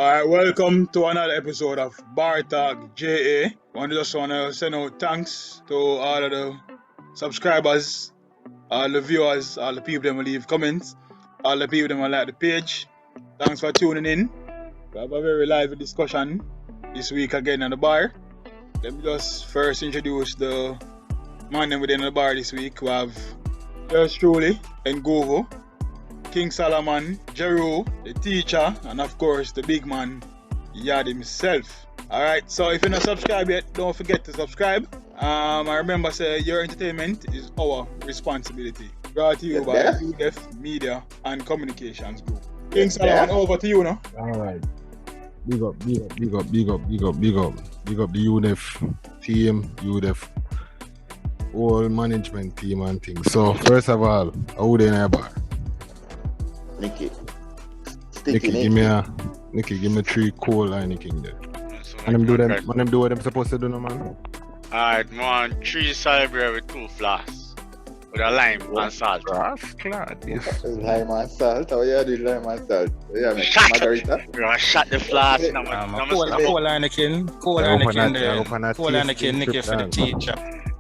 Alright, welcome to another episode of Bar Talk JA. I just want to send out thanks to all of the subscribers, all the viewers, all the people that will leave comments, all the people that will like the page. Thanks for tuning in. We have a very lively discussion this week again on the bar. Let me just first introduce the man within the bar this week. We have yours truly, Ngovo, King Solomon, Jeru, the teacher, and of course the big man, Yad himself. Alright, so if you're not subscribed yet, don't forget to subscribe. I remember say your entertainment is our responsibility. Brought to you by UDEF Media and Communications Group. King Solomon, over to you now. Alright. Big up the UDEF team, UDEF whole management team and things. So first of all, how they in our bar? Nicky, give me 3 coal line king there. And them do what them supposed to do, no man. Alright, man, 3 celebrate with 2 flasks. With a lime and salt. That's clad, yes. Lime and salt? How you do lime and salt? Yeah, man. Shut Margarita? You're gonna shut the flask in a Coal Anakin Nicky for the teacher.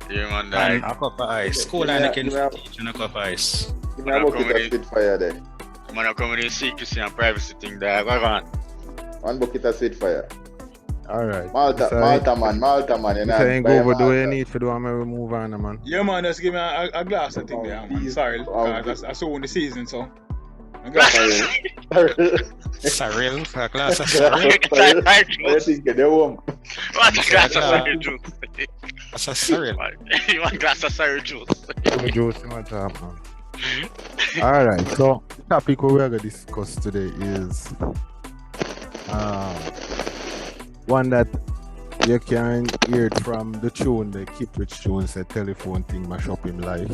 Yeah, man, And a cup of ice. Coal Anakin for the teacher and a cup of ice. Give me a bucket of Spitfire there. I'm gonna come with the secrecy and privacy thing there. Go on. 1 bucket of Spitfire. Alright. Malta man. You know, saying go over, do what you need to do and maybe move on, man. Yeah, man, just give me a glass of thing there, man. Sorry, I saw in the season, so. Sorry. Cyril, a glass of Cyril. I think they're warm. What a glass of sour juice? That's a Cyril. You want a glass of sour juice? Alright, so the topic we're going to discuss today is one that you can hear it from the tune, the Keep Rich tune, say telephone thing mash up in life.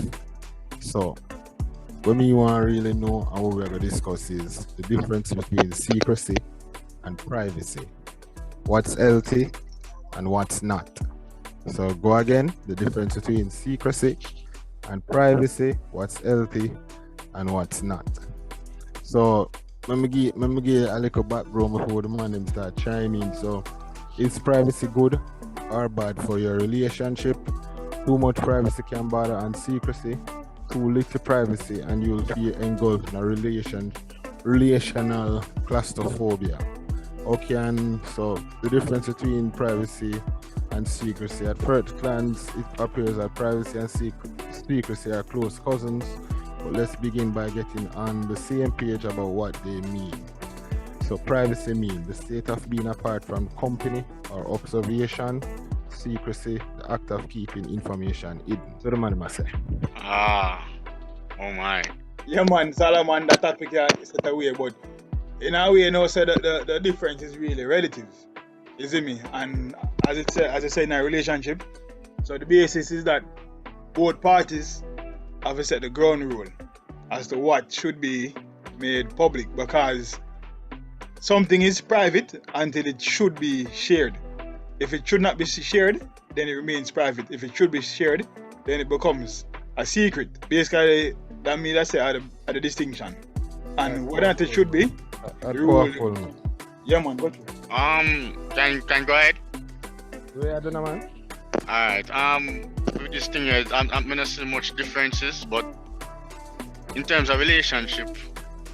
So what me want to really know and what we're going to discuss is the difference between secrecy and privacy. What's healthy and what's not. So go again, the difference between secrecy and privacy, what's healthy and what's not. So let me give a little background before the man them start chiming. So is privacy good or bad for your relationship? Too much privacy can bother and secrecy. Too little privacy and you'll be engulfed in a relational claustrophobia. Okay, and so the difference between privacy and secrecy. At first glance, it appears that privacy and secrecy are close cousins, but let's begin by getting on the same page about what they mean. So privacy means the state of being apart from company or observation. Secrecy, the act of keeping information hidden. So the man must say. Oh my. Yeah, man, Solomon, that topic here is set away, but in a way, you know, say that the difference is really relative. You see me? And as I say in a relationship, so the basis is that both parties have to set the ground rule as to what should be made public, because something is private until it should be shared. If it should not be shared, then it remains private. If it should be shared, then it becomes a secret. Basically, that means that's the distinction. And whether it should be, the rule. Yeah, man, go through. Can go ahead? Yeah, I don't know, man. Alright, with this thing is, I'm not see much differences, but in terms of relationship,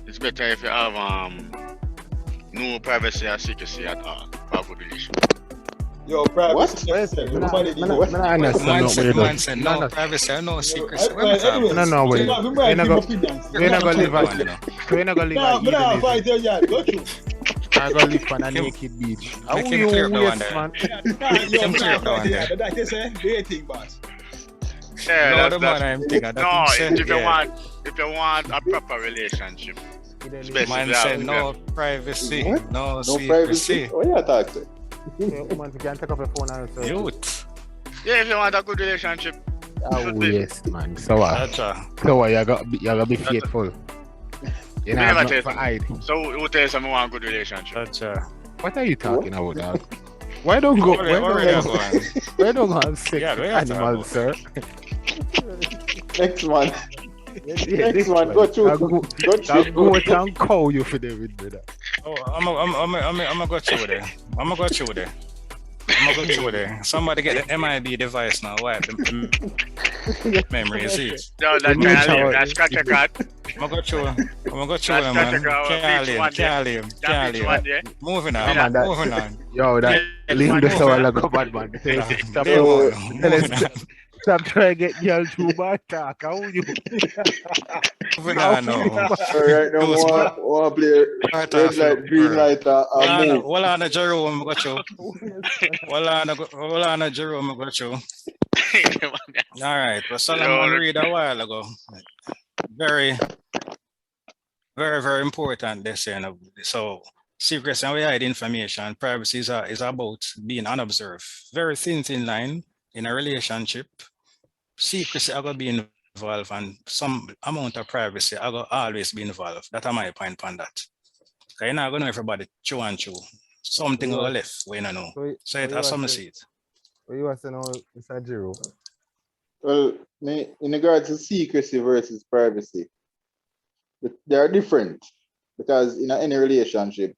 it's better if you have no privacy or secrecy at all for a good relationship. Yo, privacy. Man said no privacy, no secrecy. No, we're not gonna live at we're not gonna live at I'm gonna live on a naked beach. Make him clear the one there. man. That is a dating boss. Yeah, No, the man I'm thinking. No, if you want a proper relationship, Man said no privacy, What? no No privacy. secrecy. Oh, yeah, talk to. Woman can take up a phone and say, Youth. yeah, if you want a good relationship, oh yes, man. So Gotcha. you gotta be faithful. You know, never not tell for me. hide. so who tells someone want a good relationship? Gotcha. What are you talking about, dog? Why don't go? Where are you going? Why don't go have sex Yeah, with where are you animals, sir? Next one. Next one. Go through. Go and cow you for David, brother. Oh, I'm gonna go through there. I'm gonna go through there. Somebody get the MIB device now. Wipe the memory. See it. No, that can't leave. That's scratch a card. I'm gonna go through them, man. Can't leave. Moving on. Yo, that leave the soul like a bad man. Stop trying to get y'all too bad talk. How you? Moving on now. Alright, now want to play red light, green light, move. Hold on, Jerome, I got you. Hold on, Jerome, I got you. All right, but Solomon read a while ago. Very important this year. So secrecy and we hide information. Privacy is about being unobserved. Very thin line in a relationship. Secrecy are going to be involved and some amount of privacy are going to always be involved. That's my point on that. Okay, you're not going to know everybody chew and chew. Something will left, we don't know. So it has some seed. What you want to know, Mr. Jiro? Well, in regards to secrecy versus privacy, they are different because in any relationship,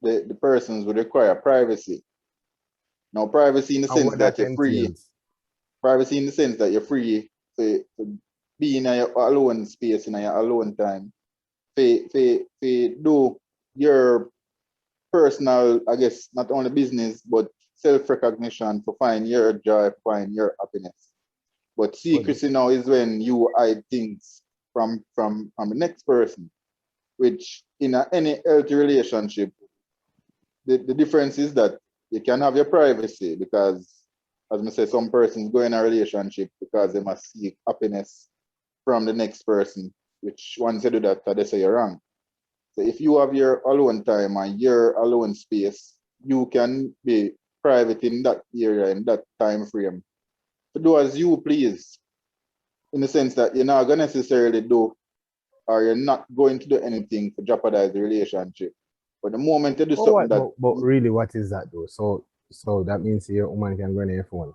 the persons would require privacy. Now, privacy in the sense that you're free. Privacy in the sense that you're free to be in your alone space, in your alone time, to do your personal, I guess, not only business, but self-recognition, to find your joy, find your happiness. But secrecy now is when you hide things from the next person, which in any healthy relationship, the difference is that you can have your privacy because, as I say, some persons go in a relationship because they must seek happiness from the next person, which once you do that, they say you're wrong. So if you have your alone time and your alone space, you can be private in that area, in that time frame, to do as you please, in the sense that you're not going to necessarily do, or you're not going to do anything to jeopardize the relationship. But the moment you do something that... But really, what is that though? So that means your woman can go on your phone.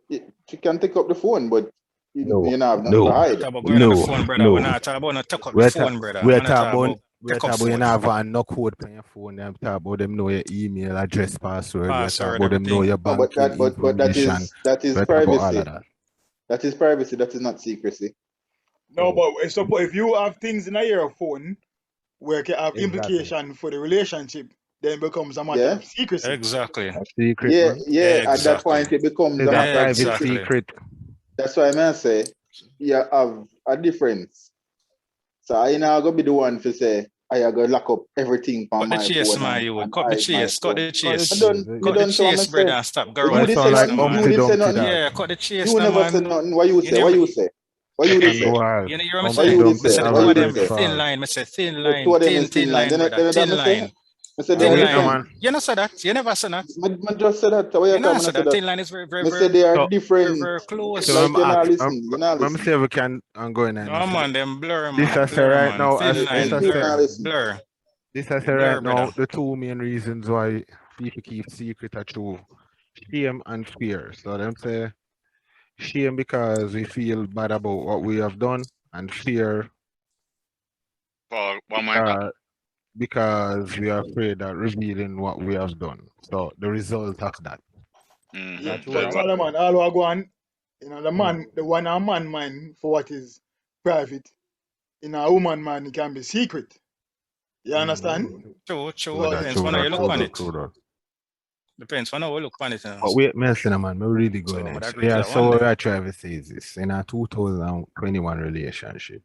She can take up the phone, but you know, have nothing to hide. We're not talking about no take up the phone, brother. We're talking about you have no code on your phone. Them talk about them know your email address, password. We're talking about them know your bank information. But that is privacy. That is privacy. That is not secrecy. No, but if you have things in your phone where it can have implication for the relationship, then it becomes a matter of secrecy. Exactly. Secret, exactly. At that point it becomes a matter of secret. That's why I say you have a difference. So I now go be the one to say I go lock up everything from my phone. Cut the chase, cut the chase. Cut the chase, brother. Stop, girl. Yeah, cut the chase. You never say nothing. What you say? What you say? What you say? You know what I'm saying? Thin line. I say thin line. Thin line, brother. Thin line. You never said that. You never said that. I just said that. You never said that. Thin line is very they are different. Very close. So let me see if we can go in there. No man, them blur, man. This I say right now. Blur. This I say right now. The two main reasons why people keep secret are true: shame and fear. So them say shame because we feel bad about what we have done, and fear because we are afraid of revealing what we have done. So the result of that. Solomon, all I go on, you know, the one a man mind for what is private, in a woman mind it can be secret. You understand? True. Depends on how you look on it. Depends on how you look on it. But wait, man, we're really going in. Yeah, so what I try to say is this: in a 2021 relationship,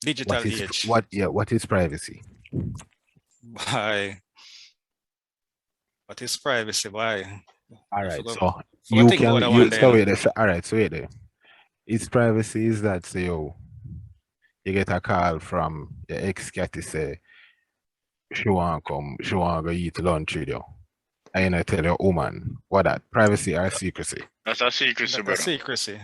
digital age. What is privacy? Why? What is privacy? Why? All right, so you can. So wait there. It's privacy is that say you get a call from your ex-cat to say she want to go eat lunch with you. And I tell your woman, what that? Privacy or secrecy? That's a secrecy, brother. Secrecy.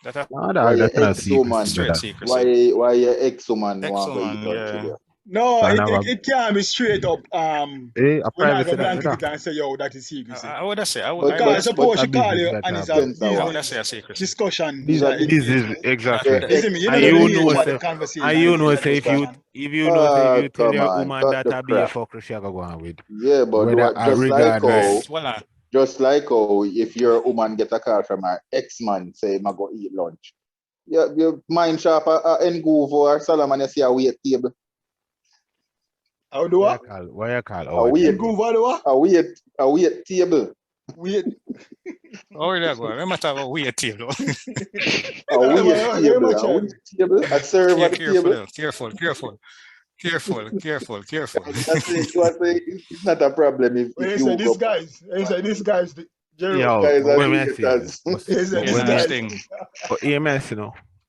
That's not secrecy. Straight secrecy. Why your ex-woman want to eat lunch with you? No, Can have a it can't be straight up. a We're not privacy gonna that blanket it brother. and say, yo, that is secrecy. I would say, I would, But I Because would, but suppose a she call business you that and you it's have. a sense of I what? would say a business secrecy. discussion, This like is engagement. exactly. Your You see me? You ex know And the you your know nature of ex the say conversation and and the you know nature of the say discussion. if you know say if you tell come your on, woman cut that the I be a crap. fucker she go on with. Yeah, but Whether what just like how regardless. Well, if your woman get a call from her ex-man say I go eat lunch. Your mind sharp and go for Solomon you see a wait table. How do what? Why you call A Howard wait And go for the what? a wait table. Wait. oh, there go. We might have a weird table. A wait Very table. much. A wait table. A serve at the Careful, table. though. Careful. You are saying it's not a problem When if they you say hook these up. guys, when they say these guys, Jerry, Yo, Guys but are when I say waiters. they say but Yes, these when and I this guys. thing. but EMS,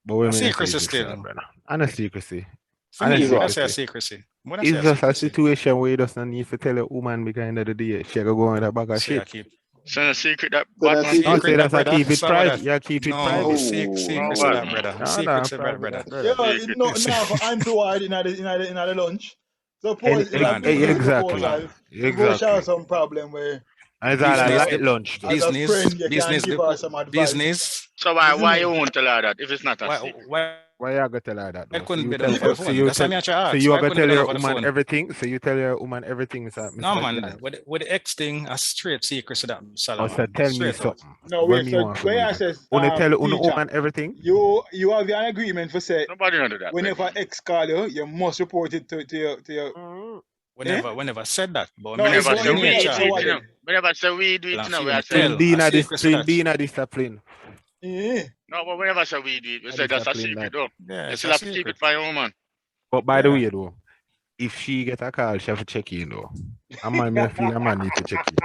but when A I say secrecy this, still. brother. And a secrecy. For And a me, Is when I what? say a secrecy. secrecy. When I say It's a just a secrecy. situation where you just don't need to tell a woman because end of the day she go go in a bag of Say I shit. keep. So no secret that So that's Batman secret. No, keep. say Secret that, that's a brother. keep it So what private. that? Yeah, keep it No, private. secrets Oh, of that, brother. No, Secrets of that, private brother. that, brother. Yeah, Secret. no, no, for untoward in the lunch. And, Suppose it's a Hold on. business exactly. proposal. Suppose she Exactly. has some problem where And it's you all a Business, know, light lunch too. as a friend, you can business, give her some advice. business. So You why see why me? you won't tell her that if it's not a secret? Why Why you gonna tell her that I though? couldn't be done over the So phone? That's why me actually so asked. you Why are gonna couldn't be tell done your over the woman phone? everything? So you tell your woman everything, No, Mr. man. Giant. With the X thing, a straight secret to that, Or so Solomon. tell me Straight out. something. No, When wait. me So want to when I believe. says Only tell a teacher, woman everything? you have an agreement for say Nobody know that. whenever ex call you, you must report it to your eh? Whenever said that, but No, me it's ask Whenever you going the say in we there. nature. do So it, what you know. then? Whenever say we do Well, it, I'm you know, we feeling are me saying. tell a secret to that. Clean dinner discipline. Eh. No, but whenever say we do it, we I say that's a discipline secret that. though. Yeah, You it's still a have to keep secret. it for your woman. But by the Yeah. way though, if she get a call, she have to check in though. I might feel a man need to check in.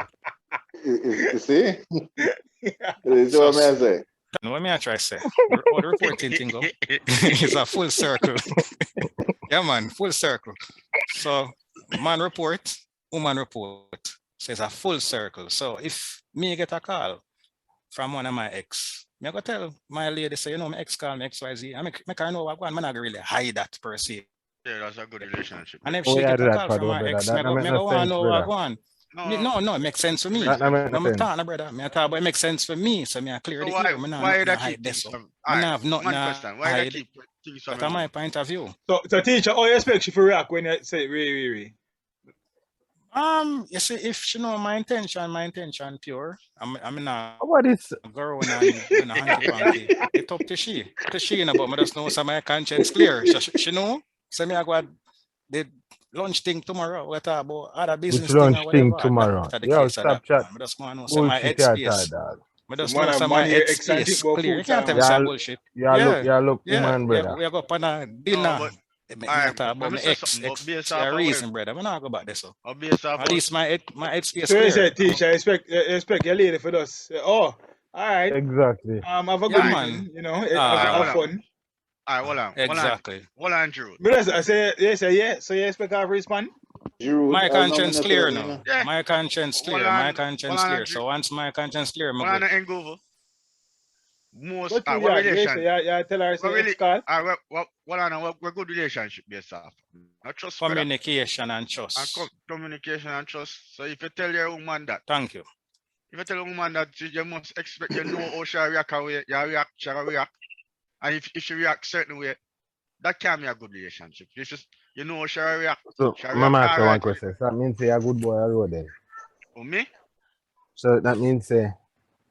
You see? You see what I say? No, what me I try to say? How the reporting thing go? It's a full circle. Yeah, man, full circle. So man report, woman report. So it's a full circle. So if me get a call from one of my ex, me go tell my lady say, my ex call me XYZ. I make her know what I'm not really hide that per se. Yeah, that's a good relationship. And if Oh, she yeah, get do a that call for from though, my brother. ex, That me don't make go no want to sense, know what brother. go on. No, it makes sense for me. That don't make No, no I'm sense. talking, brother. Me talk about it makes sense for me. So me I clear So the why air. Me not why nothing they to keep hide this. things So from? me Alright, not have nothing one to question. Why they hide. keep things from That's your my woman? point of view. So teacher, how you expect she to react when you say we? You see, if she know my intention pure. I'm not What is girl and do no hanky panky. It up to she. But me just know some my conscience clear. She know. So me I go the lunch thing tomorrow. We talk about other which business thing lunch or thing whatever. tomorrow? That's the Yo, case of that. stop chat. Man. Me just want to know some my Bullshit here, headspace. dog. Me The just man know have some my money exciting headspace about clear. full You can't tell time. me some bullshit. Look, Yeah. woman, brother. We go up on a No, dinner. but Me alright, talk let about me my say ex. something. But based See a off of reason, brother. Me not go about this. So. or based off At us, least my headspace So you clear. say teacher, expect your lady for us. Say, oh, all right. Exactly. Have a good Yeah, alright, man. evening. alright, Have hold on. fun. Alright, Exactly. hold on, Drew. But I say yeah. So you expect her to respond? Giroud, My I know me conscience not tell clear her, now. Yeah, My conscience hold clear. My on, conscience clear. Drew. So once my conscience clear, I'm Hold on, good. and go over. Most What you what react? You say relation? you tell her What say really? ex call? What on what good relationship based off? Not trust, brother. Communication and And trust. communication and trust. So if you tell your woman that, Thank you. if you tell a woman that you must expect you know how she react, she react, and if she react certain way, that can be a good relationship. You just you know how she react, So, she Mama react ask you one alright with it. question. So that means say you're a good boy already then. For me, So that means say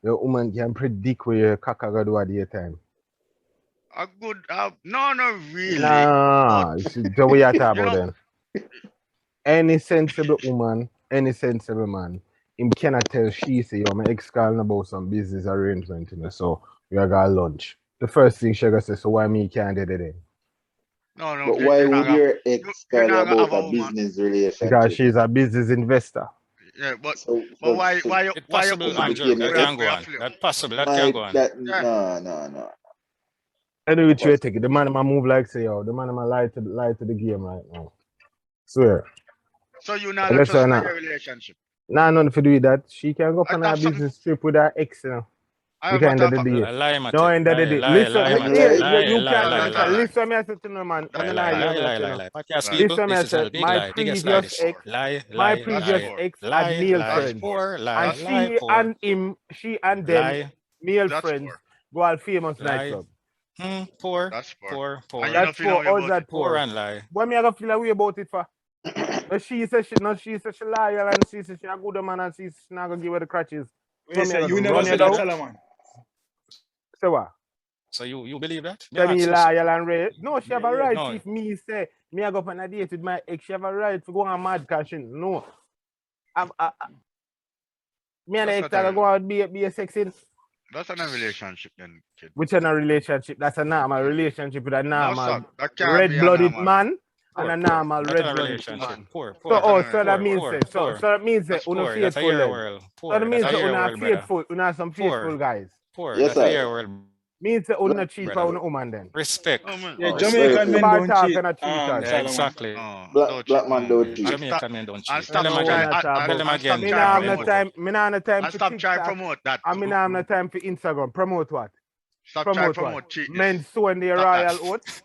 your woman can predict where your caca gonna do at the time. a good no, not really. Nah, But see the way you talk you about know, then. Any sensible woman, any sensible man, him cannot tell she say, yo, my ex calling about some business arrangement, so we are going lunch. The first thing she gonna say, so why me can't do it then? no, but why you're not would gonna, your ex you're call you not gonna have about a a woman. business Because relationship? she's a business investor. Yeah, but So, why It's why your possible, so woman Andrew. became your That we have, can ex. go we have on. flip? That's possible. That can My go on. that Yeah. no. Anyway, which way Because take it? The man ma move like say, yo, the man ma lie to the game right now. Swear. So you not Unless trust or in not. your relationship. Nah, nothing to do with that. She can go on a That's something. business trip with her ex, you know. I Which have end of the a day? Lie, No end of the day. Listen, you can't listen me as to no man. lie. Podcast Right. people, Listen me this as is a to big my lie. Biggest lie previous this. ex, Lie, my lie, previous lie. ex had Lie, male lie, friends. poor, lie, And lie, she poor. and him, she and them Lie, male That's friends poor. go al famous lie. nightclub. Poor, That's poor. poor, And poor. you That's don't feel no poor. way How's about that it. Poor poor? and lie. What me I gonna feel a way about it for? But she said she loyal and she said she a good man and she not gonna give her the crutches. Wait, say you never said that, Solomon. So what? So you believe that? Tell me ask you loyal and real. No, she have a right. no. If me say me I go on a date with my ex, she have a right to go on mad cashing. No. Me and the ex are go out be a sexing. That's not a relationship then, kid. Which is a relationship? That's a normal relationship with a normal That can't be a red-blooded normal. man Poor, and a poor. normal That's a red-blooded relationship. man. Poor, So poor. so that means poor, say so that means say That's una poor. That's a faithful year then. world. So Poor. that means That's a say year una world, brother. faithful, una some faithful Poor. guys. Poor. Yes, That's a sir. year world. Means say una cheat for Brother. una woman then. Respect. Oh, man. Yeah, Oh, Jamaican men Bad don't talk cheat. and a cheaters. Solomon. Exactly. Black man don't cheat. Jamaican men don't cheat. And Tell stop them No, again. we're not Tell them about- again. Me nah have no Jamaican. time. Me nah have no time And for stop trying to TikTok. promote that. And me nah have no time for Instagram. Promote what? Stop trying to Promote promote what? cheatness. Men sowing their Stop that. royal oats.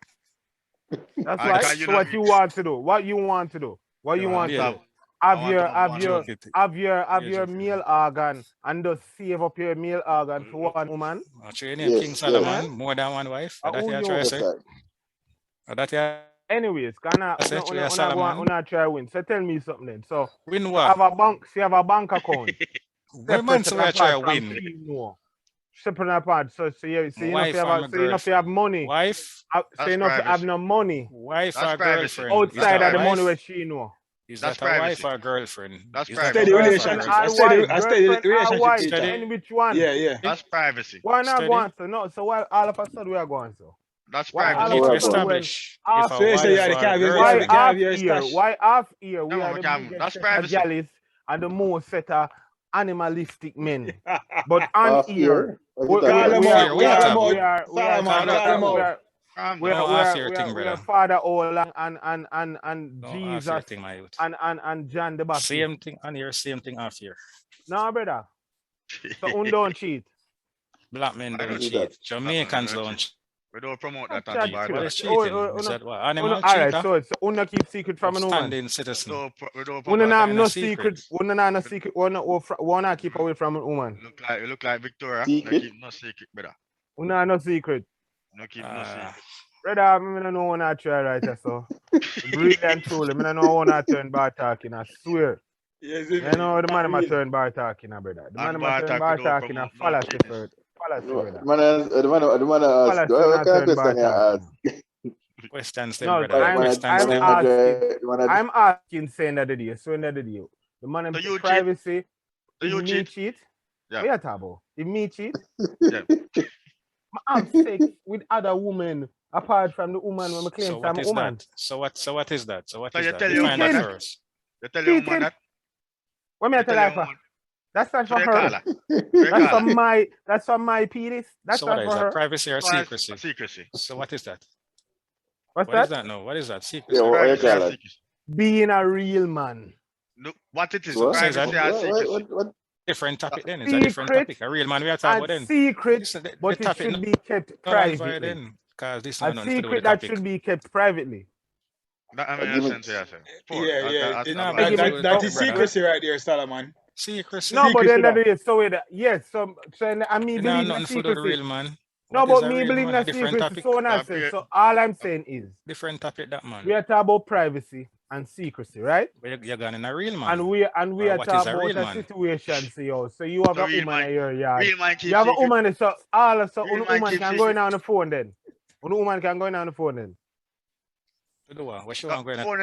That's I right. can't, you So know, what you want to do? What you want to do? What you want to Yeah. do? Have want your to know have your Yeah, your male organ and just save up your male organ for one woman. What's your name? Yes, King yes. Solomon? More than one wife? Who That you you- try to Yes, say? sir. That you Anyways, gonna I said to you, Solomon. try win. So tell me something then. So win you what? have a bank, she have a bank account. When man say I try to win? Separate apart. So you know Wife if you and have so you know if you have money. Wife? So That's you know if you have privacy. no money Wife That's or privacy. girlfriend? Is outside that of the money wife? where she know. Is That's that a wife privacy. or girlfriend? That's Is that a Steady wife or relationship. Girlfriend, girlfriend? all A steady girlfriend, all relationship. wife. Tita. And which one? Yeah. That's privacy. Why not Steady. going so? No, so why all of a sudden we are going so? That's Why We all privacy. of need a to sudden when establish half if a So you say you wife have the or caviar, why you girlfriend. have your half year? stash. Why half year we No, are the Cam, biggest that's set of privacy. jealous and the most set of animalistic men. But on Half here, year. What you we talking Call about? him we out. are- we Call are him we out. are we are Solomon, call him out. Calm we down. No are half year thing, we are brother. Father Old and No half year Jesus thing, my youth. and John the Baptist. Same thing on here, same thing half year. No, brother. So don't cheat. Black men I don't don't do that. cheat. Jamaicans don't don't cheat. We don't promote that Chat on the to What bar. is it. cheating? Is that what? Animal all right, cheater? so it's una keep secret from an woman. Upstanding citizen. We don't Una promote have that. no secret. secret. Una no secret. Wanna keep away from a woman. You look like Victoria. Secret? No keep no secret, brother. Una no secret. No keep no secret. Brother, I don't know when I try right so. Really and truly, I don't know when I turn bar talking, I swear. Yes, I know the man I turn bar talking, brother. The man I turn bar talking, I fallacy for it. Fallacy, brother. The man ask. Fallacy, What not kind of turn bar question you ask? talking. Questions them, No, brother. I'm asking saying that the day, so in that the day. The man So you cheat? privacy. So If you me cheat? cheat? Yeah. What you talking about? If me cheat? Yeah. I have sex with other women apart from the woman when I claim So I'm what a is woman. that? So what is that? So what So is you that? tell your Define woman that that? first. You tell your woman Cheating? that? What me I You tell tell her your for? woman. That's not So for you call her. her. You call her. That's for my penis. That's So what not is for that? her. Privacy or So that's secrecy? Secrecy. So what is that? What's What is that? that now? What is that? Secrecy. Yeah, or what you Privacy call or it? secrecy. Being a real man. Look, what it is, What? Says privacy or secrecy. What? Different topic then. It's a different Secret topic. A real man we are talking about and then. secret, Listen, the but it topic should no be kept land for privately. then. Because this A one nothing to do with secret the that topic. should be kept privately. That I Give mean, me- sense here, sir. Yeah. Give That me- is secrecy right there, Solomon. Secrecy. No, but Secrecy then that. that is so yes, so I mean You know, believe in nothing to do with the secrecy. real man. No, What is but a me real believe man? in A different secrecy. topic. So nonsense. So all I'm saying is Different topic that man. we are talking about privacy and secrecy, right? But you're going in a real man. And we Or are what is talking a about real a man? situation. So you have So a real woman man- in your yard. Real man keep You have a secret. woman, so all of so Real one man woman keep can go in secret. on the phone then. One woman can go in on the phone then. To do what? What she want going Phone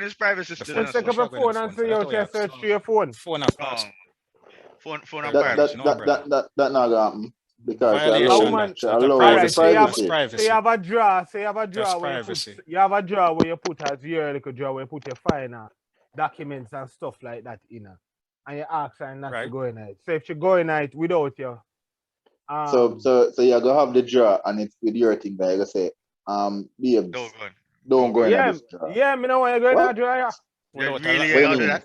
is privacy. The still, phone. Just you take know, up Sure, a phone and say, yo, just search through your phone. Phone and so. pass. Phone and That- privacy. no, brother. That not gonna happen because Violation. A woman- she That's allows Alright, the so you have- privacy. privacy. So you have a drawer, where privacy. you have a drawer where you put as your little drawer where you put your final documents and stuff like that in her. And you ask her not to Right. go in it. So if she go in it without you, So you're gonna have the drawer and it's with your thing that you're gonna say, babes, Don't go. don't go in yeah, this drawer. yeah, me know when you go in What? that drawer. Yeah, Without really, a What you do you do mean? that?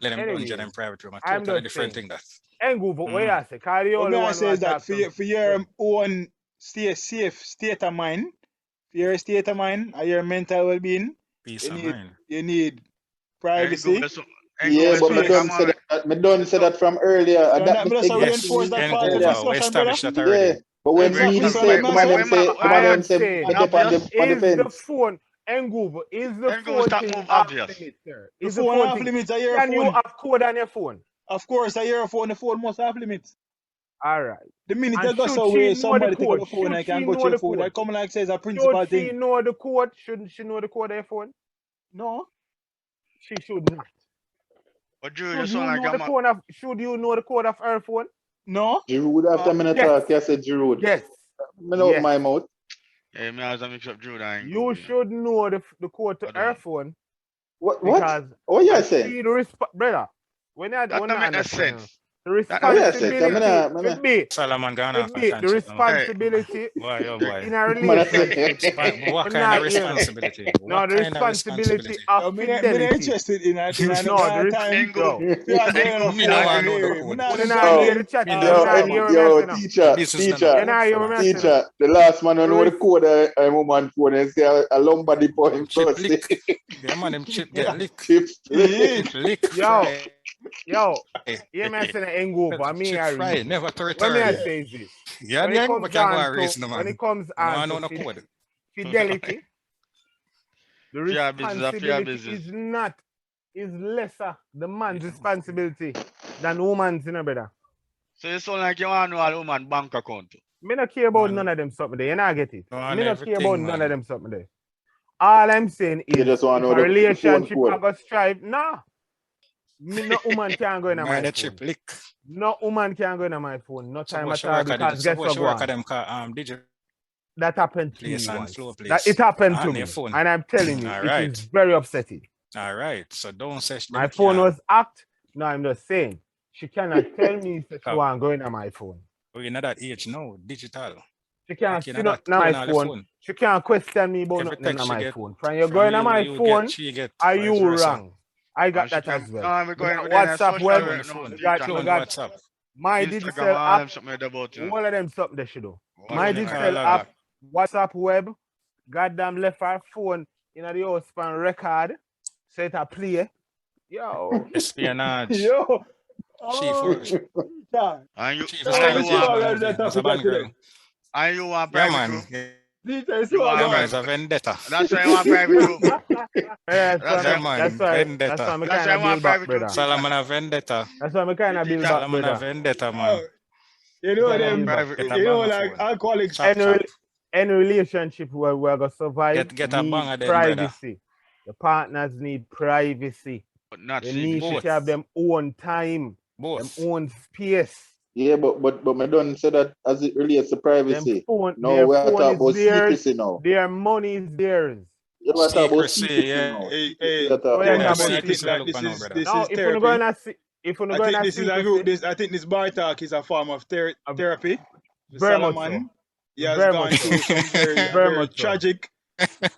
Let them go into Anyway, them private room. A I'm totally just different saying. thing that. And go for where I say, cause the What only may I one say who is that talk for some- your own safe state of mind, for your state of mind and your mental well-being, Peace you of need mind. you need And go privacy. with so and go Yeah, with but so me Space. done come said on. that. Me done said that from earlier. And that And me that just reinforce exactly that And part go of the earlier. over. We discussion, brother. established that Yeah, already. but when Exactly. me So say, that come man on say, them say, I am me saying, dip on the is body the them say, phone Ngub, is the Ngub, phone stop thing move off obvious. limits, sir? The Is the phone phone off thing? limits, a Can you earphone. have code on your phone? Of course, a earphone, the phone must have limits. All right. The minute And you go should somewhere, she know the somebody take code? your phone and Should can she go to know your the phone. code? I come like says a Should principal she thing. know the code? Shouldn't she know the code of your phone? No. She should not. But Drew, you Should you sound like know the code of? Should you know the code of her phone? No. Giroud after me Yes. talk, I said Giroud. Yes. Me know Yes. my mouth. Hey, me as a mix up Drew and You Ngub, should know the code to I her don't. phone What? because What you I say? see the brother. When I That when don't I make no understand sense. the That What don't you make say? sense. responsibility Come with me, Solomon gone off a the tangent. responsibility Boy, oh boy. in a Man, I say- relationship. But what We're kind of not here. responsibility? No, What the kind of responsibility responsibility? of Me not fidelity. interested in that No, the time. Ngub, yo. You are going on the Me phone no and want know the hear. code. Me not When join I hear in. the chat, Me you no Yo, want not know hear the me yo, say no. teacher, This is not teacher, You not hear me say no. teacher. The last man on The the code I woman phone and say a Lombardi point chip plus lick. Yeah, man, them chip get lick. chips. Chip lick. Yo, Fry. yo, hear me say no Ngub, but me Chip I fry. read. Never to What me I return. say is this. Yeah, When the it young comes can go on and to race no man. when it comes No, I on know to no code. fidelity, the Fair business, a fair responsibility business. is lesser the man's responsibility than woman's, you know, brother. So you sound like you want to know a woman bank account. Me not care about Man. none of them something there. You not get it. Man, Me not care everything, about man. none of them something there. All I'm saying You is just want if to know a the relationship phone I code. got strive, nah. Me no woman can go in my Man, a phone. chip lick. No woman can go in my phone. No time Suppose at she all work at because it. guess Suppose what she go work at on? them digital That happened to me place and once. flow That place. it happened to On me. your phone. And I'm telling you, All it right. is very upsetting. All right. So don't say My phone was hacked. No, I'm just saying. She cannot tell me that she Come. want to go in my phone. We're not that age now. Digital. She can't Like, you see know nothing that on phone my on the phone. phone. She can't question me about Every nothing text on she my get phone. From you from going on you, my you phone, get, she get. are Vice you versa. wrong? I got And she that can, as well. no, We we're got going on WhatsApp social web. media, On the no, phone. We Twitter, got On my WhatsApp. digital Instagram, all app. them something about you. All of them something they should do. What My do they digital call app, that? WhatsApp web, goddamn left our phone in the house span record, set a play. Yo. Espionage. Yo. She Oh, for God. And you, she for Oh, style and you you up see in what the want, I read movie. that It's a Africa band girl. today? and you want Yeah, private man. room. DJ, see You what want Yeah, I man. got. It's a vendetta. That's why you want private room. That's That's why, why, that's why, vendetta. that's why me that's kind why I of want build back, private room, brother. teacher. Solomon a vendetta. That's why me kind of build Teacher. back, Solomon a brother. vendetta, man. Oh, you Me know kind of You want them. build back. private Get room. a You know, banger like phone. alcoholics. Chop, chop. Any relationship where we're gonna survive Get a need banger then, brother. privacy. The partners need privacy. But not They secrecy. need to have them own time, them Both. own space. Yeah, but me don't say that as it relates to Them privacy. phone, No, their we are phone talking is about theirs. secrecy now. Their money is theirs. Yeah, we are talking about Secrecy, secrecy yeah. now. Hey, Secrecy hey, we are Oh, talking yeah, King Yeah, talk about. Kevin, about I think secrecy I like secrecy. look on, brother. Now, this if we're therapy. gonna I go in think a this is a secrecy, this. I think this bar talk is a form of uh, therapy. very much so. Solomon, he has Very much gone so. through some very Very very much so. tragic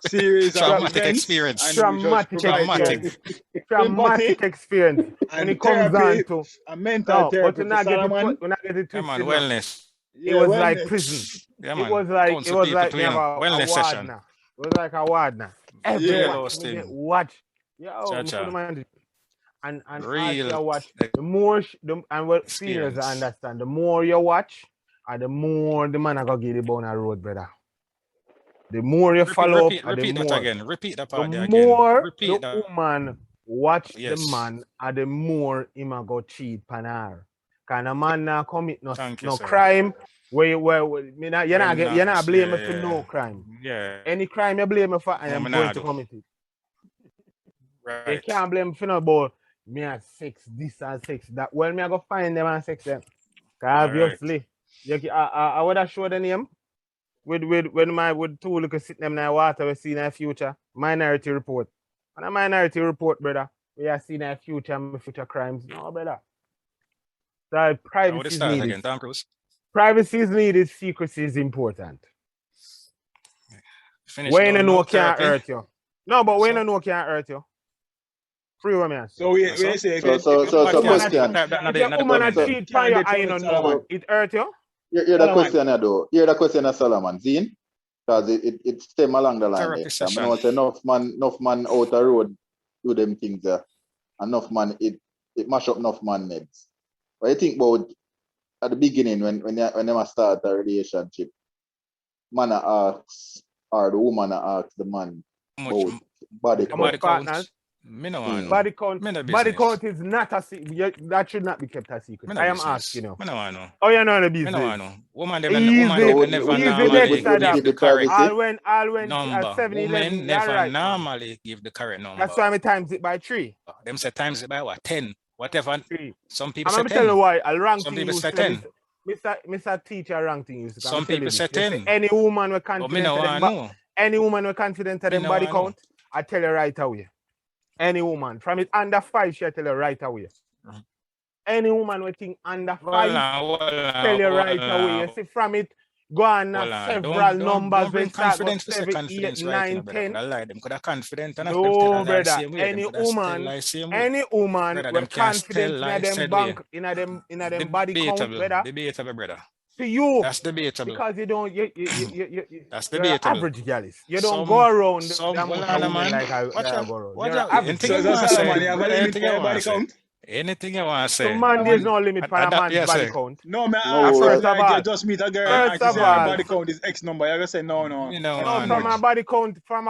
series of Traumatic events, experience. and we just Traumatic provide Traumatic. experience. empathy Traumatic experience. When it and comes therapy, on to and mental no, but therapy we're for not getting Solomon. we're not getting Yeah, man. twisted now. Wellness. It Yeah, was like wellness. prison. Yeah, It man. was like Counsel people me have twin. a Wellness session. ward now. It was like a ward now. Every Yeah. watch Those me get thing. watch. Yo, me Cha-cha. put them on and as Real you watch, the more and what females experience. understand, the more you watch, and the more the man are gonna get it on the road, brother. The more you follow up, and the Repeat that more again. Repeat that the part there again. more Repeat the that. woman watch the Yes. man, and the more him a go cheat pan her. Can a man not commit Thank you, no sir. crime you're not blame me for yeah. no crime. Yeah. Any crime you blame me for, I No, am me going nah to do. commit it. You Right. can't blame me for no about me and sex this and sex that. Well, me I go find them and sex them. 'Cause obviously, I would have showed the name with two little sit them in the water we see in the future. Minority Report. And a Minority Report, brother. We are seeing the future crimes. No, brother. So I would privacy is start needed. again. Tom Cruise. Privacy is needed. Secrecy is important. Finish When down you know now, can't therapy. hurt you. No, but Yes, when sir. you know can't hurt you. Free what me ask. So we Yes, sir. say if So you- so if so you- so Woman question. Type that if in your the woman a comment there. cheat Can't on you get and you trouble, don't know, Solomon. it hurt you? Hear the Solomon. question I do. Hear the question of Solomon, Zine. Because it stem along the line Therapy there. I session. know it's enough man out the road do them things there. Enough man it mash up enough man heads. But I think about at the beginning when they start a relationship, man asks or the woman asks the man, much about body How much count. partners? me no want know. Body count. Me no Body business. count is not a secret. That should not be kept a secret. Me no I am business. asking you. Me no want know. Oh, you know the Me no want business. know. Woman them Easy. never Easy normally next give time. the correct All when number. 7-Eleven. Women You're never right. normally give the correct number. That's why I times it by 3. Them say times it by what? 10. Whatever. 3. Some people I'm say gonna tell you 10. why. I'll rank Some thing people you say 10. Mr. Teacher ranking you. Some people say 10. Any woman with But me confident no want know. any woman with confident of Me them no body want know. count, I tell you right away. Any woman from it under 5, she'll tell you right away. Any woman with think under 5, tell you right away. You see, from it go on several numbers. Don't bring confidence to say 7, 8, confidence 9, right, you know, 10. brother. I like them. Could have confident enough. No, brother. Any woman Brother, with confidence in them bank, in them body count, brother. Debatable, brother. To you, that's debatable. Because you don't, that's you're debatable. average girls. You don't go around some that much man. like I go around. You're average. So Solomon, you have a limit for your body count? Anything you want to say. So man, there's no limit for a man's body count. No, man, first of all, you just meet a girl and she say her body count is X number. You gotta say no. From my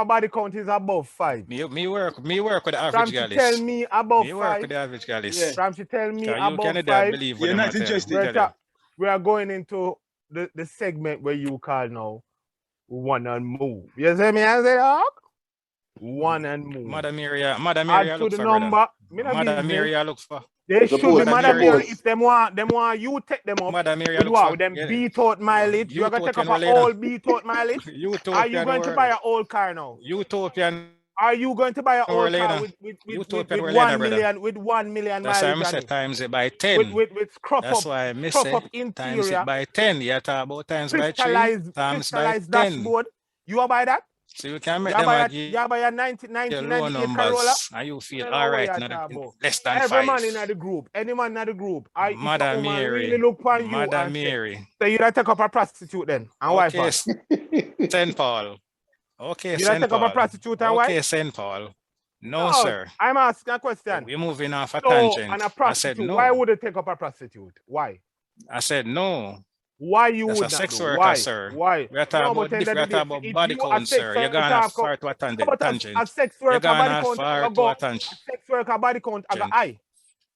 body count is above 5. Me work with the average girl. Tell me above 5. Me work with the average girl. Yeah. From she tell me above 5. You're not interested. We are going into the segment where you call now one and move. You see me? I say, oh, one and move. Mother Maria add look to the for number. Mother Maria look for. They should be Mother Maria if them want you take them up. Mother Maria look for. Them beat out mileage. You're gonna take up an old beat out mileage. Are you going to buy an old car now? Utopian. Are you going to buy an old car with 1 million miles? That's why I say times it by 10. With crop That's up, why I miss crop it. up interior. Times it by 10. You talk about times by 3. Times by 10. Dashboard. You will buy that? So you can make them you buy a 1998 Corolla. Corolla. And you feel all right. Less than Every 5. man in the group. Any man in the group. Mother Mary. Really look for you. Mother Mary. So you take up a prostitute then and wife her. St. Paul. Okay, you St. take Paul. Up a prostitute and wife? Okay, St. Paul. No, sir. I'm asking a question. We're moving off a tangent. And a prostitute, I said no. Why would they take up a prostitute? Why? I said no. Why you would That's a sex worker, Why? sir. Why? We're talking about body count, sir. You're going to far to a tangent. A sex worker body count. A sex worker body count as an eye.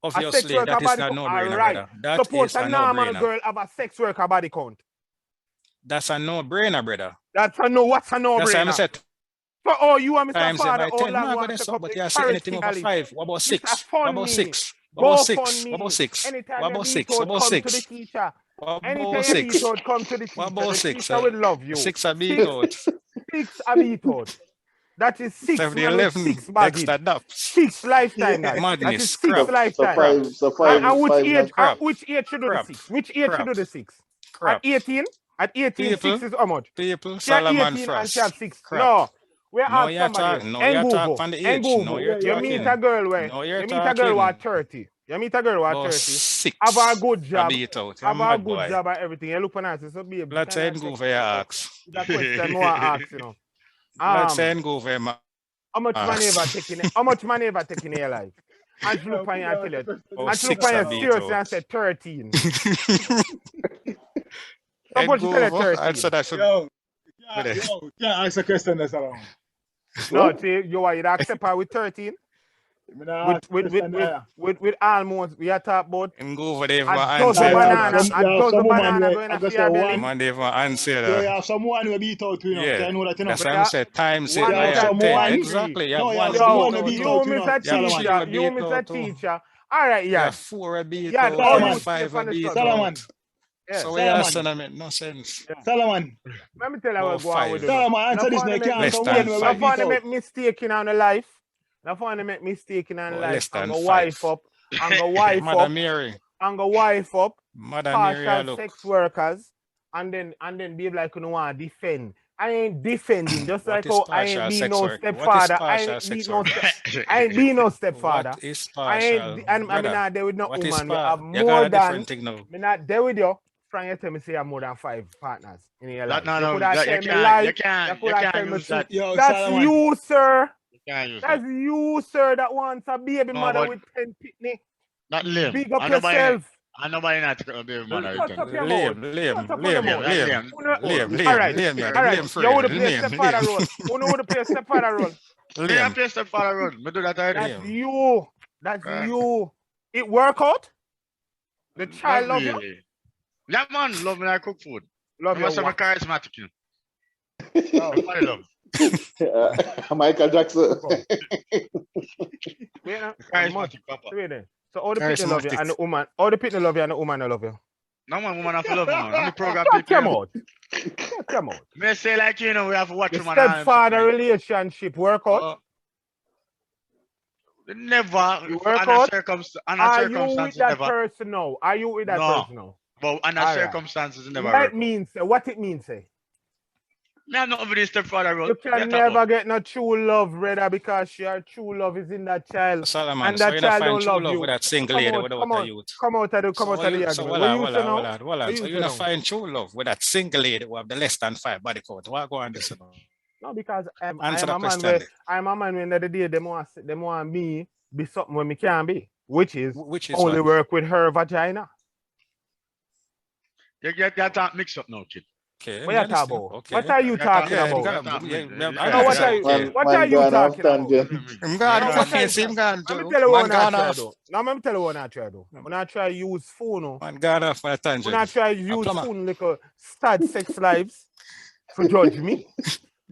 Obviously, that is not no-brainer, brother. That Suppose is a normal girl have a sex worker body count. That's a no-brainer, brother. What's a no-brainer? That's what So, you and Mr. Times Father, by 10. No, but you say anything over 5. What about 6? What about 6? What about 6? What about 6? Anytime what about 6? What about 6? To the teacher. What Anytime about 6? Come to the teacher. What about 6? The teacher will love you. 6 a beat out. 6 a beat out. That is 6. 7-11. Dexter Duff. 6 lifetime. That is 6 lifetime. And which age should do the 6? Which age should do the 6? At 18? At 18, 6 is how much? People, Solomon Frost. 6. No. We ask somebody. You're talking from the age. No, you meet a girl where you meet a girl who are 30. You meet a girl who are 30. 6. Have a good job. Have a good job and everything. You look for nice. So be let's say go for your ask. That question more ask, you know. Let's say go for your how much money ever taking in your life? And look for you and tell you. And look for you seriously and say 13. Suppose you tell you 13. Answer that. Yo, can't answer question that's around. No, see, you accept her with 13. With almost we are talking about and go over there for answer. Man, they for answer that. You have someone who beat out, you know. Yeah. You know that, you know. That's why I said times it by 10. Exactly. You, Mr. Teacher. All right, yeah. 4 a beat out, 5 a beat Solomon. So we are saying that make no sense. Solomon. Let me tell you what's going on. Solomon, answer this. They can't. I find to make mistake in our life. I find to make mistake in our life. I'm going to wife up. Mother Mary. I'm going to wife up. Mother Mary, look. Sex workers. And then be like, you know, want to defend. I ain't defending, just like how I ain't be no stepfather. I ain't be no stepfather. I'm not there with no woman. We have more than. I'm not there with you. Frank, you tell me say you have more than 5 partners in your life. No, you can't use that. That's you, sir. That's you, sir, that wants a baby mother with 10 pitney. Not live. Big up yourself. And nobody not take a baby mother Shut return. up your mouth. Shut up your mouth. All right. All right. You would play stepfather role. Who would play stepfather role? Me a play stepfather role. Me do that already. That's you. That's you. It work out? The child love you? Really. Yeah, man, love me like cook food. Love You must you. have a charismatic, you know. Nobody love. Michael Jackson. Charismatic, papa. So all the people love you and the woman, all the people love you and the woman love you. No man, woman have to love me, man. I'm the program Shut your people. mouth. Shut your mouth. Me say like, you know, we have to watch The woman. stepfather relationship work out? Never. You work Under out? circumstances, Are you with never. that person now? Are you with that No. person now? But under Alright. circumstances, never. What work. means? What it means? Say? Me have not over the stepfather role. You can never get no true love, brother, because your true love is in that child. Solomon, And so that you child don't don't find true love love you. with that single lady without a youth. Come out of the argument. So What you say now? hold on. So you don't find true love with that single lady who have the less than 5 body count. What go on this? No, because I'm Answer the a man question. where I'm a man when the day them want me be something when me can't be, which is only what? work with her vagina. You get that mix up now, kid. Okay. What you talking about? Okay. What are you talking about? I I know what are you talking about? I'm gone No, for face, I'm gone Let me to. tell you Man what I gone try off. do. Now let me tell you what I try do. When I try use phone, Man gone off for a when I tangent. try use plumber. phone like a stud sex lives to judge me.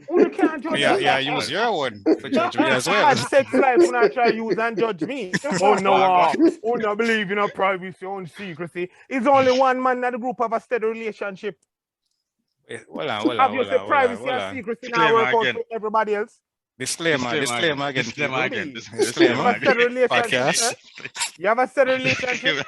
Who you can't judge me? Yeah, use your one for judge me as well. Stud sex life when I try use and judge me. Oh no, believe in a privacy, own secrecy. It's only one man in the group have a steady relationship. Hold Obviously, privacy and on. secrecy now work out with everybody else. Disclaimer again. You have a steady relationship. You have a steady relationship.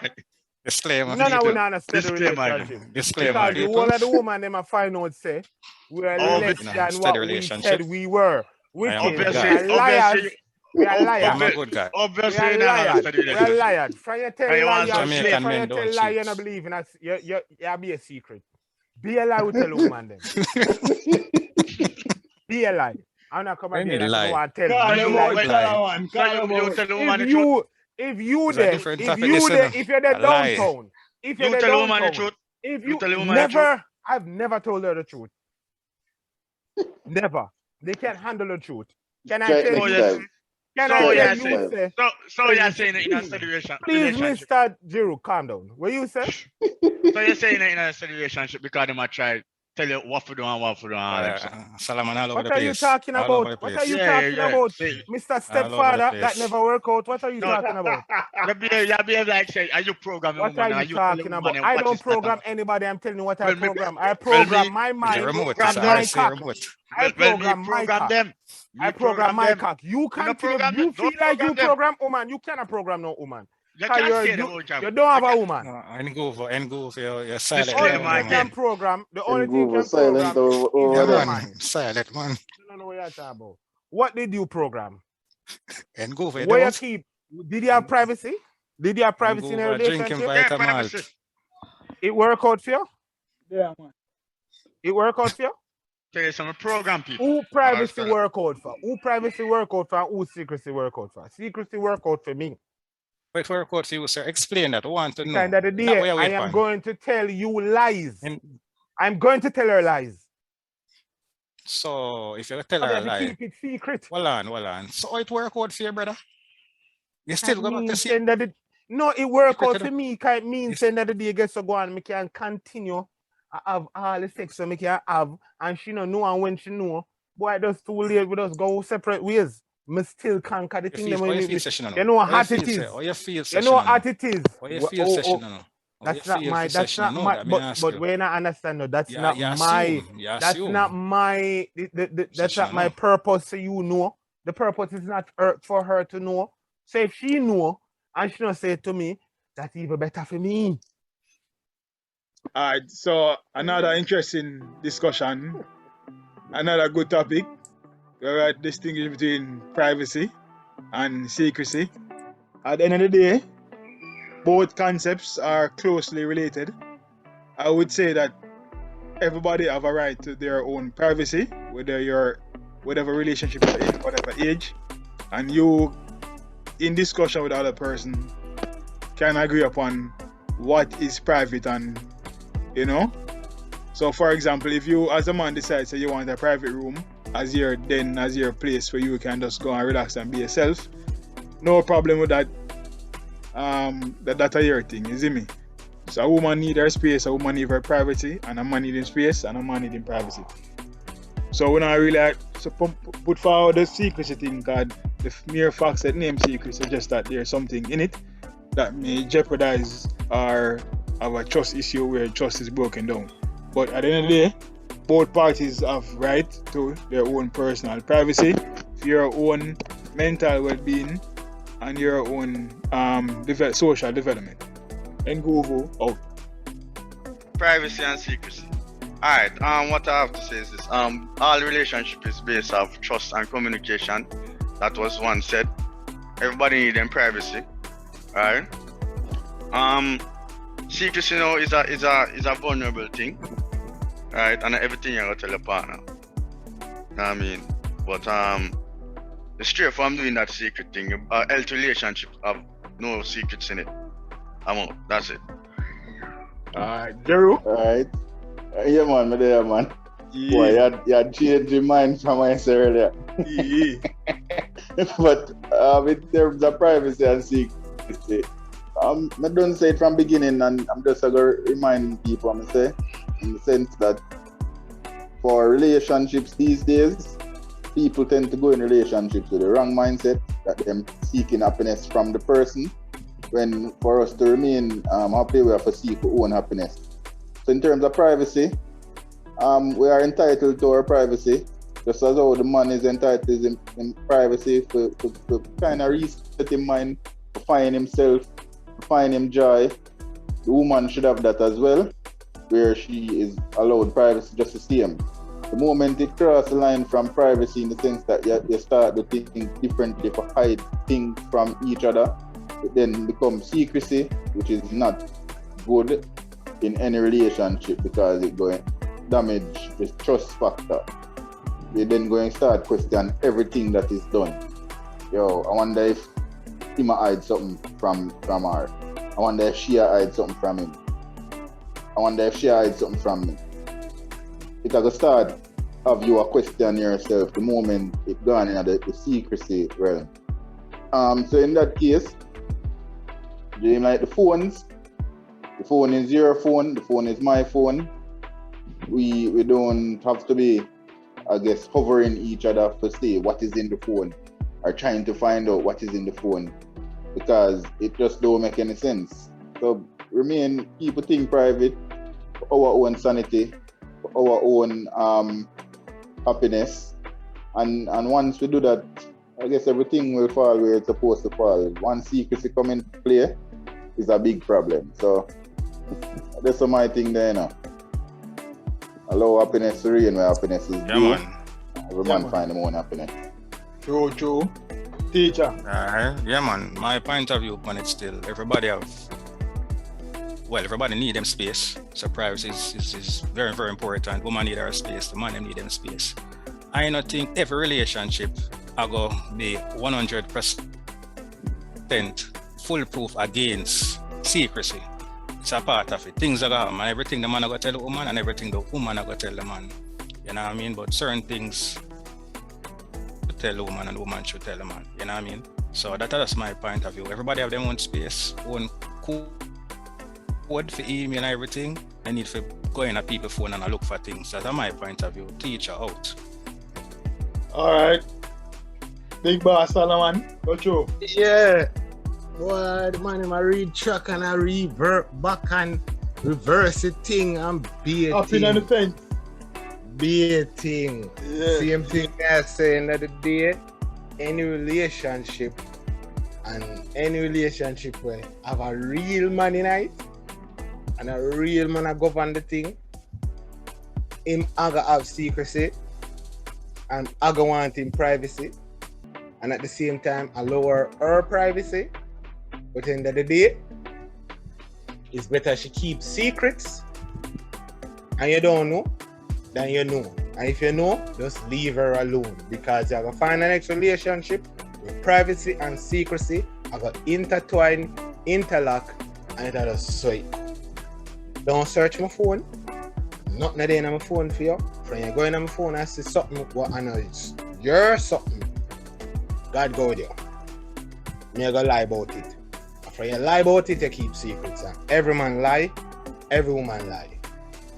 Disclaimer. No, we're not in a steady Disclaimer. relationship. Disclaimer. Because the whole of the woman them a find out say we are less than what we said we were. Which is we are liars. We are liars. I'm a good guy. Obviously, We are you're not liars. study We are liars. From you tell liars, Jamaican from men you don't tell lie, you cheat. don't believe in us. You be a secret. Be a lie, we tell a woman then. Be a lie. I'm not coming Any here and lie. go and tell Call you. him Lie. out, call him out. tell the woman the truth. If you It's a there, different if topic, you listen, there, if you're there a lie. downtown, if you're You there tell the woman the downtown, truth. if You you tell the woman the never, I've never told her the truth. Never. They can't handle the truth. Can I Try it tell next you? time. Can So I you're tell saying- you? Say, So you're saying it in a steady please, relationship. Mr. Jiru, calm down. What you say? So you're saying it in a steady relationship because they might try tell you what to do and what to do and all that stuff. Solomon all over What the are place. you talking All over about? the What place. are you Yeah, talking yeah. about, See, Mr. Stepfather? That place. never work out. What are you talking about? You behave like say, are you programming What woman? are you you tell the talking woman about? I what don't is not program about? anybody. I'm telling you what I Well, me- program. I program me- my The mind. remote. Program It's them. I say cock. remote. I Well, program me my program cock. them. I Me program my them. cock. You continue. program You them. feel Don't like you program them. program woman. You cannot program no woman. You Because can't say the you whole time. don't have a woman. And go for your silent. Only Disclaimer thing you again. can program, the only And thing you go can silent program over Yeah, is there. man. man. Silent man. I don't know what you're talking about. What did you program? And go for Where you it. keep? Did you have privacy? Did you have privacy in a Drinking relationship? Yeah, Vita privacy. malt. It work out for you? Yeah, man. It work out for you? Tell you some program people. Who privacy Alright, work out for? Who privacy work out for? And who secrecy work out for? Secrecy work out for me. Wait for record for you, sir. Explain that. I want to know. Kind of the That day, way I wait am for. going to tell you lies. And I'm going to tell her lies. so if you tell I her a have to lie, keep it secret. hold on. So it work out for you, brother. You still That go back to means see. saying that no, it work Secret out to for the- me. It means saying that the day gets to go on, me can continue. I have all the sex so me can have, and she don't know, and when she know, boy, just too late. We just go separate ways. Me still conquer the thing. How you You feel session now? know How you what feel, it is. sir? How you feel You session know now? what it is. How you feel session now? How That's you not feel my. for That's session not now? my. That me ask But you. when I understand, no, that's Yeah, not you my. assume. You That's assume. not my. That's Session, not my no? purpose. So you know, the purpose is not for her to know. So if she know and she don't say it to me, that's even better for me. All right, so another interesting discussion, another good topic. Where I distinguish between privacy and secrecy. At the end of the day, both concepts are closely related. I would say that everybody have a right to their own privacy, whether you're whatever relationship you're in, whatever age, and you, in discussion with the other person, can agree upon what is private and, you know. So for example, if you as a man decide say you want a private room as your place where you can just go and relax and be yourself, no problem with that. That's your thing, you see me? So a woman need her space, a woman need her privacy, and a man need space, and a man need privacy. So when I really put forward the secrecy thing, because the mere fact that name secret suggests that there's something in it that may jeopardize or have a trust issue where trust is broken down. But at the end of the day, both parties have right to their own personal privacy, your own mental well-being, and your own social development. And go out. Privacy and secrecy. Alright, what I have to say is this. All relationship is based off trust and communication. That was once said. Everybody need them privacy. Right? Secrecy now is a vulnerable thing. Right? And everything you gotta tell your partner. You know what I mean? But the straight from doing that secret thing, health relationships have no secrets in it. I'm out. That's it. Alright, Jeru. Alright. Yeah, man, me there, man. Yeah. Boy, you had changed your mind from what I said earlier. Yeah. But in terms of privacy and secrecy, I don't say it from beginning, and I'm just going to remind people, I'm say, in the sense that for relationships these days, people tend to go in relationships with the wrong mindset, that them seeking happiness from the person, when for us to remain happy, we have to seek our own happiness. So in terms of privacy, we are entitled to our privacy, just as how the man is entitled to in privacy to kind of reset his mind, to find himself, to find him joy. The woman should have that as well, where she is allowed privacy just the same. The moment it crosses the line from privacy in the sense that you start to think differently to hide things from each other, it then becomes secrecy, which is not good in any relationship because it's going to damage the trust factor. You're then going to start questioning everything that is done. Yo, I wonder if he might hide something from her. I wonder if she hide something from him. I wonder if she hide something from me. It's going to start have you a question yourself the moment it gone in the secrecy realm. So in that case, like the phones, the phone is your phone, the phone is my phone. We don't have to be, I guess, hovering each other to say what is in the phone or trying to find out what is in the phone, because it just don't make any sense. So people think private for our own sanity, for our own happiness, and once we do that, I guess everything will fall where it's supposed to fall. Once secrecy come into play, is a big problem. So that's my thing there, you know. Allow happiness to reign where happiness is due. Man. Every man find their own happiness. True. Teacher. Yeah, man. My point of view on it still, everybody need them space. So privacy is very, very important. Woman need her space, the man need them space. I don't think every relationship I go be 100% foolproof against secrecy. It's a part of it. Things are going on. Everything the man are going to tell the woman and everything the woman are going to tell the man. You know what I mean? But certain things to tell the woman and the woman should tell the man. You know what I mean? So that's my point of view. Everybody have their own space, own code for email and everything. I need to go in a people's phone and look for things. That's my point of view. Teacher out. Alright. Big boss, Solomon. Go through. Yeah. Boy, the man in I read track and I revert back and reverse the thing and be Up in the fence. Be a thing. Yeah. Same thing I saying the other day. Any relationship where have a real man in it and a real man a govern the thing, him aga have secrecy and aga want him privacy, and at the same time allow her privacy. But at the end of the day, it's better she keeps secrets and you don't know than you know. And if you know, just leave her alone, because you're going to find the next relationship with privacy and secrecy are going to intertwine, interlock, And it just sweet. Don't search my phone. Nothing there on my phone for you. When you go in on my phone, I see something what I know it's your something. God go with you. You go lie about it. After you lie about it, you keep secrets. And every man lie, every woman lie.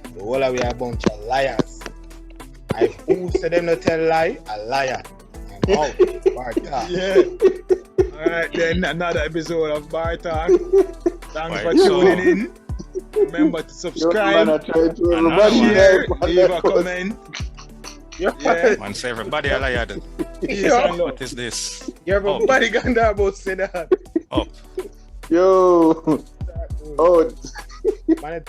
The whole of we are a bunch of liars. If who said them to tell lie, a liar. I'm out. Bartalk. Yeah. Alright then, another episode of Bar Talk. Thanks for Right, so- tuning in. Remember to subscribe, share, leave a comment. Yeah. Man, say everybody a liar then. Peace and love. What is this? Everybody got that about say that. Up. Yo. Oh. Man,